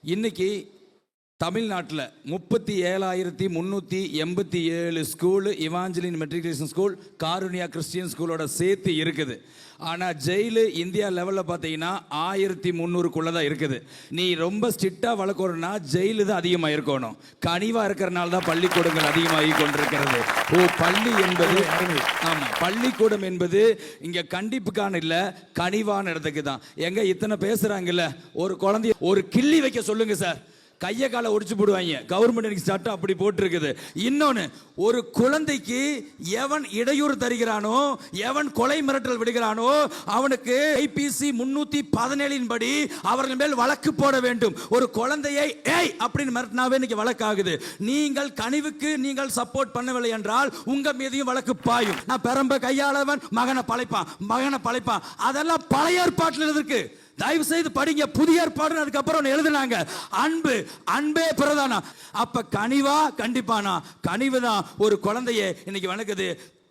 இன்னைக்கு தமிழ்நாட்டில் 37,387 school Evangeline matriculation school, Karunya Christian ஸ்கூலோட சேர்த்து இருக்குது. ஆனால் ஜெயிலு இந்தியா லெவலில் பார்த்தீங்கன்னா 1300க்குள்ளே தான் இருக்குது. நீ ரொம்ப ஸ்ட்ரிக்டாக வளர்க்கணும்னா ஜெயிலு தான் அதிகமாக இருக்கணும். கனிவாக இருக்கிறனால தான் பள்ளிக்கூடங்கள் அதிகமாகி கொண்டிருக்கிறது. பள்ளி என்பது ஆமாம், பள்ளிக்கூடம் என்பது இங்கே கண்டிப்புக்கான இல்லை, கனிவான இடத்துக்கு தான். எங்க இத்தனை பேசுகிறாங்கல்ல, ஒரு குழந்தைய ஒரு கிள்ளி வைக்க சொல்லுங்க சார், கையை காலை ஒடிச்சு போடுவாங்க. கவர்மெண்ட் சட்டம் அப்படி போட்டிருக்குது. இன்னொன்று, ஒரு குழந்தைக்கு எவன் இடையூறு தருகிறானோ, எவன் கொலை மிரட்டல் விடுகிறானோ, அவனுக்கு ஐபிசி 317 படி அவர்கள் மேல் வழக்கு போட வேண்டும். ஒரு குழந்தையை ஏய் அப்படின்னு மிரட்டினாவே இன்னைக்கு வழக்காகுது. நீங்கள் கனிவுக்கு நீங்கள் சப்போர்ட் பண்ணவில்லை என்றால் உங்க மீதையும் வழக்கு பாயும். நான் பெரம்ப கையாளவன் மகனை பழைப்பான் அதெல்லாம் பழைய ஏற்பாட்டில் இருக்கு. தயவு செய்து படிங்க. புதிய ஏற்பாடு அதுக்கப்புறம் எழுதுனாங்க. அன்பே பிரதானம். அப்ப கனிவா கண்டிப்பானா? கனிவுதான் ஒரு குழந்தைய இன்னைக்கு வணக்குது.